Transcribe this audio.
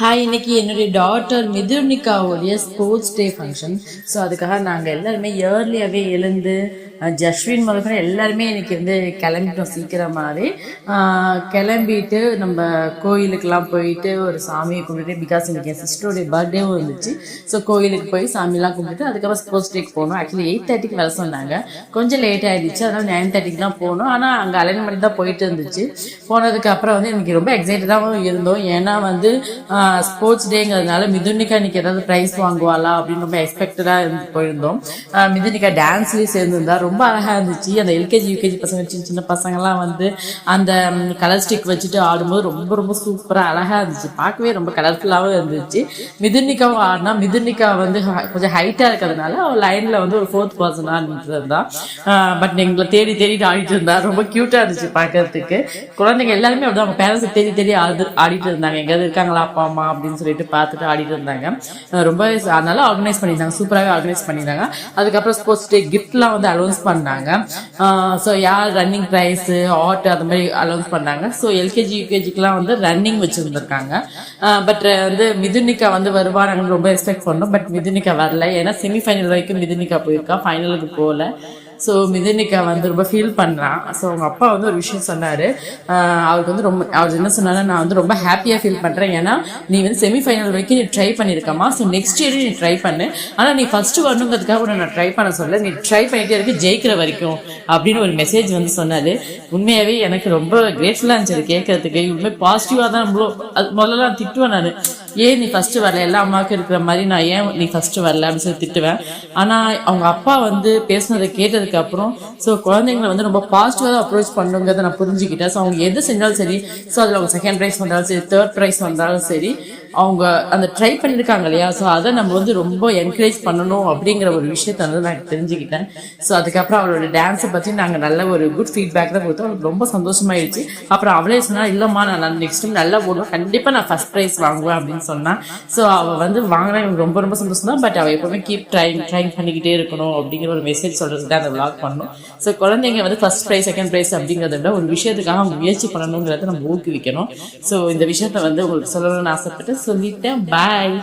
Hi, இன்னைக்கு என்னுடைய daughter மிதுர்னிகாவுடைய ஸ்போர்ட்ஸ் டே ஃபங்க்ஷன். ஸோ அதுக்காக நாங்கள் எல்லாருமே இயர்லியாகவே எழுந்து ஜஸ்வின் முதல்ல எல்லாருமே இன்னைக்கு கிளம்பிட்டோம். சீக்கிரமாகவே கிளம்பிட்டு நம்ம கோயிலுக்கெல்லாம் போயிட்டு ஒரு சாமியை கும்பிட்டுட்டு, பிகாஸ் இன்னைக்கு என் சிஸ்டருடைய பர்த்டேவும் இருந்துச்சு. ஸோ கோயிலுக்கு போய் சாமியெல்லாம் கும்பிட்டுட்டு அதுக்கப்புறம் ஸ்போர்ட்ஸ் டேக்கு போகணும். ஆக்சுவலி 8:30 வர சொன்னாங்க, கொஞ்சம் லேட் ஆகிடுச்சு. அதனால் 9:30 தான் போகணும். ஆனால் அங்கே 11 மணி தான் போயிட்டு இருந்துச்சு. போனதுக்கு அப்புறம் எனக்கு ரொம்ப எக்ஸைட்டடாகவும் இருந்தோம். ஏன்னா ஸ்போர்ட்ஸ் டேங்கிறதுனால மிதுர்னிகா இன்னைக்கு ஏதாவது ப்ரைஸ் வாங்குவாளா அப்படின்னு ரொம்ப எக்ஸ்பெக்டடாக போயிருந்தோம். மிதுர்னிகா டான்ஸ்லேயும் சேர்ந்துருந்தா ரொம்ப அழகாக இருந்துச்சு. அந்த எல்கேஜி யூகேஜி பசங்க சின்ன சின்ன பசங்கள்லாம் அந்த கலர் ஸ்டிக் வச்சுட்டு ஆடும்போது ரொம்ப ரொம்ப சூப்பராக அழகாக இருந்துச்சு. பார்க்கவே ரொம்ப கலர்ஃபுல்லாகவும் இருந்துச்சு. மிதுர்னிகாவும் ஆடினா, மிதுர்னிகா கொஞ்சம் ஹைட்டாக இருக்கிறதுனால அவள் லைனில் ஒரு 4th பர்சனாக இருந்துருந்தா. பட் எங்களை தேடி தேடிட்டு ஆடிட்டு இருந்தா. ரொம்ப க்யூட்டாக இருந்துச்சு பார்க்கறதுக்கு. குழந்தைங்க எல்லாருமே அப்படிதான் அவங்க பேரண்ட்ஸை தேடி தேடி ஆடிட்டு இருந்தாங்க. எங்கேயாவது இருக்காங்களா அப்பா அம்மா அப்படின்னு சொல்லிட்டு பார்த்துட்டு ஆடிட்டு இருந்தாங்க. ரொம்ப அதனால ஆர்கனைஸ் பண்ணியிருந்தாங்க, சூப்பராகவே ஆர்கனைஸ் பண்ணியிருந்தாங்க. அதுக்கப்புறம் ஸ்போர்ட்ஸ் டே கிஃப்ட்லாம் அலௌன்ஸ் பண்ணாங்க. ஸோ யார் ரன்னிங் ப்ரைஸ் ஆட் அந்த மாதிரி அலௌன்ஸ் பண்ணாங்க. ஸோ எல்கேஜி யூகேஜிக்கெலாம் ரன்னிங் வச்சுருந்துருக்காங்க. பட் மிதுர்னிகா வருவாங்க ரொம்ப எக்ஸ்பெக்ட் பண்ணோம். பட் மிதுர்னிகா வரல. ஏன்னா செமிஃபைனல் வரைக்கும் மிதுர்னிகா போயிருக்கா, ஃபைனலுக்கு போகல. ஸோ மிதுர்னிகா ரொம்ப ஃபீல் பண்ணுறான். ஸோ அவங்க அப்பா ஒரு விஷயம் சொன்னார். அவருக்கு ரொம்ப அவர் என்ன சொன்னாலும், நான் ரொம்ப ஹாப்பியாக ஃபீல் பண்ணுறேன். ஏன்னா நீ செமிஃபைனல் வரைக்கும் நீ ட்ரை பண்ணியிருக்கமா. ஸோ நெக்ஸ்ட் இயர் நீ ட்ரை பண்ணு. ஆனால் நீ ஃபஸ்ட்டு வரணுங்கிறதுக்காக நான் ட்ரை பண்ண சொல்ல, நீ ட்ரை பண்ணிட்டே இருக்கு, ஜெயிக்கிற வரைக்கும் அப்படின்னு ஒரு மெசேஜ் சொன்னார். உண்மையாகவே எனக்கு ரொம்ப கிரேட்ஃபுல்லாக இருந்துச்சு கேட்கறதுக்கு. உண்மை பாசிட்டிவாக தான் அது முதல்ல திட்டுவேன் நான். ஏன் நீ ஃபஸ்ட்டு வரல, எல்லா அம்மாவுக்கும் இருக்கிற மாதிரி நான் ஏன் நீ ஃபஸ்ட்டு வரல அப்படின்னு சொல்லி திட்டுவேன். ஆனால் அவங்க அப்பா பேசுனதை கேட்டதுக்கு அப்புறம் ஸோ குழந்தைங்களை ரொம்ப பாசிட்டிவாக தான் அப்ரோச் பண்ணுங்கிறத நான் புரிஞ்சுக்கிட்டேன். ஸோ அவங்க எது செஞ்சாலும் சரி, ஸோ அதில் அவங்க செகண்ட் ப்ரைஸ் வந்தாலும் சரி, 3rd ப்ரைஸ் வந்தாலும் சரி, அவங்க அந்த ட்ரை பண்ணியிருக்காங்க இல்லையா. ஸோ அதை நம்ம ரொம்ப என்கரேஜ் பண்ணணும் அப்படிங்கிற ஒரு விஷயத்த நான் தெரிஞ்சுக்கிட்டேன். ஸோ அதுக்கப்புறம் அவளோட டான்ஸை பற்றி நாங்கள் நல்ல ஒரு குட் ஃபீட்பேக் தான் கொடுத்தோம். அவளுக்கு ரொம்ப சந்தோஷமாயிடுச்சு. அப்புறம் அவளே சொன்னால், இல்லைம்மா நான் நெக்ஸ்ட் டைம் நல்லா போடுவேன், கண்டிப்பாக நான் ஃபஸ்ட் ப்ரைஸ் வாங்குவேன் அப்படின்னு சொன்னான். ஸோ அவள் வாங்கினா எனக்கு ரொம்ப ரொம்ப சந்தோஷம் தான். பட் அவள் எப்பவுமே கீப் ட்ரைங் பண்ணிக்கிட்டே இருக்கணும் அப்படிங்கிற ஒரு மெசேஜ் சொல்கிறதுக்கு தான் அந்த விளாக் பண்ணணும். ஸோ குழந்தைங்க ஃபர்ஸ்ட் ப்ரைஸ் செகண்ட் ப்ரைஸ் அப்படிங்கிறத விட ஒரு விஷயத்துக்காக அவங்க முயற்சி பண்ணணுங்கிறத நம்ம ஊக்குவிக்கணும். ஸோ இந்த விஷயத்த உங்களுக்கு சொல்லணும்னு ஆசைப்பட்டு சொல்லிட்டேன். பாய்.